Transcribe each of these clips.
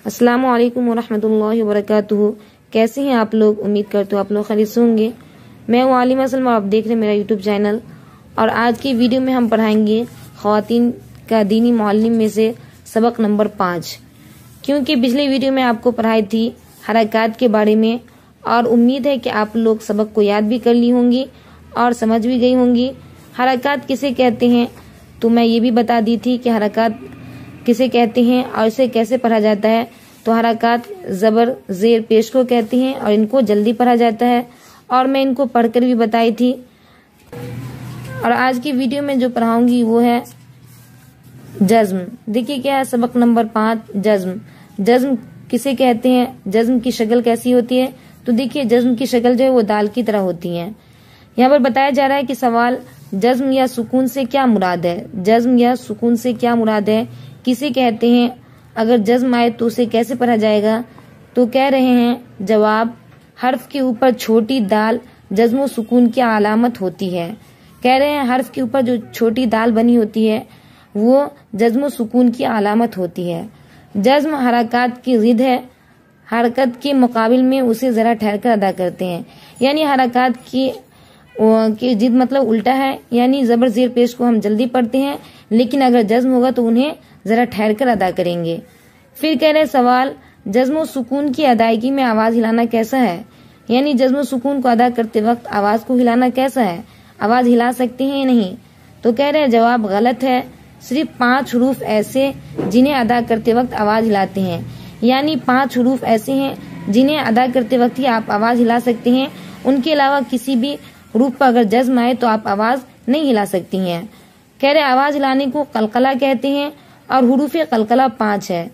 السلام علیکم ورحمۃ اللہ وبرکاتہ۔ کیسے ہیں آپ لوگ؟ امید کرتے ہوں آپ لوگ خیریت سے ہوں گے۔ میں ہوں عالمہ سلمی اور آپ دیکھ رہے ہیں میرا یوٹیوب چینل، اور آج کی ویڈیو میں ہم پڑھائیں گے خواتین کا دینی معلم میں سے سبق نمبر 5، کیونکہ پچھلی ویڈیو میں آپ کو پڑھائی تھی حرکات کے بارے میں، اور امید ہے کہ آپ لوگ سبق کو یاد بھی کر لی ہوں گی اور سمجھ بھی گئی ہوں گی۔ حرکات کسے کہتے ہیں تو میں یہ بھی بتا دی تھی کہ حرکات کسے کہتے ہیں اور اسے کیسے پڑھا جاتا ہے۔ تو حرکات زبر زیر پیش کو کہتے ہیں اور ان کو جلدی پڑھا جاتا ہے، اور میں ان کو پڑھ کر بھی بتائی تھی۔ اور آج کی ویڈیو میں جو پڑھاؤں گی وہ ہے جزم۔ دیکھیے کیا ہے سبق نمبر 5، جزم۔ جزم کسے کہتے ہیں، جزم کی شکل کیسی ہوتی ہے؟ تو دیکھیے جزم کی شکل جو ہے وہ دال کی طرح ہوتی ہے۔ یہاں پر بتایا جا رہا ہے کہ سوال جزم یا سکون سے کیا مراد ہے؟ جزم یا سکون سے کیا مراد ہے، کسے کہتے ہیں، اگر جزم آئے تو اسے کیسے پڑھا جائے گا؟ تو کہہ رہے ہیں جواب، حرف کے اوپر چھوٹی دال جزم و سکون کی علامت ہوتی ہے۔ کہہ رہے ہیں حرف کے اوپر جو چھوٹی دال بنی ہوتی ہے وہ جزم و سکون کی علامت ہوتی ہے۔ جزم حرکات کی ضد ہے، حرکت کے مقابل میں اسے ذرا ٹھہر کر ادا کرتے ہیں۔ یعنی حرکات کی ضد مطلب الٹا ہے، یعنی زبر زیر پیش کو ہم جلدی پڑھتے ہیں، لیکن اگر جزم ہوگا تو انہیں ذرا ٹھہر کر ادا کریں گے۔ پھر کہہ رہے سوال، جزم و سکون کی ادائیگی میں آواز ہلانا کیسا ہے؟ یعنی جزم و سکون کو ادا کرتے وقت آواز کو ہلانا کیسا ہے؟ آواز ہلا سکتے ہیں یا نہیں؟ تو کہہ رہے جواب غلط ہے۔ صرف 5 حروف ایسے جنہیں ادا کرتے وقت آواز ہلاتے ہیں، یعنی 5 حروف ایسے ہیں جنہیں ادا کرتے وقت ہی آپ آواز ہلا سکتے ہیں، ان کے علاوہ کسی بھی حروف پر اگر جزم آئے تو آپ آواز نہیں ہلا سکتی ہیں۔ کہہ رہے آواز ہلانے کو قلقلہ کہتے ہیں، اور حروف قلقلہ 5 ہے،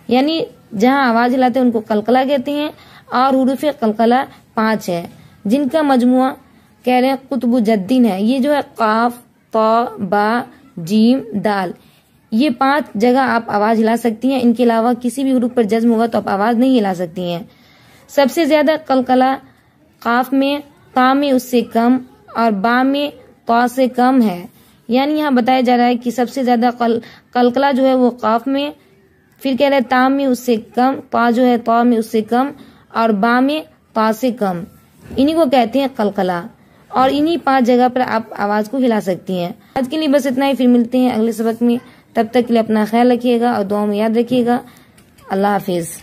یعنی جہاں آواز ہلاتے ہیں ان کو قلقلہ کہتے ہیں، اور حروف قلقلہ 5 ہے، جن کا مجموعہ کہہ رہے ہیں قطب جدین ہے۔ یہ جو ہے قاف، طا، با، جیم، دال، یہ 5 جگہ آپ آواز ہلا سکتی ہیں، ان کے علاوہ کسی بھی حروف پر جزم ہوگا تو آپ آواز نہیں ہلا سکتی ہیں۔ سب سے زیادہ قلقلہ قاف میں، طا میں اس سے کم، اور با میں طا سے کم ہے۔ یعنی یہاں بتایا جا رہا ہے کہ سب سے زیادہ قلقلہ جو ہے وہ قاف میں، پھر کہہ رہے تا میں اس سے کم، طا جو ہے طا میں اس سے کم، اور با میں طا سے کم، انہی کو کہتے ہیں قلقلہ، اور انہی 5 جگہ پر آپ آواز کو ہلا سکتی ہیں۔ آج کے لیے بس اتنا ہی، پھر ملتے ہیں اگلے سبق میں، تب تک کے لیے اپنا خیال رکھیے گا اور دعاؤں میں یاد رکھیے گا۔ اللہ حافظ۔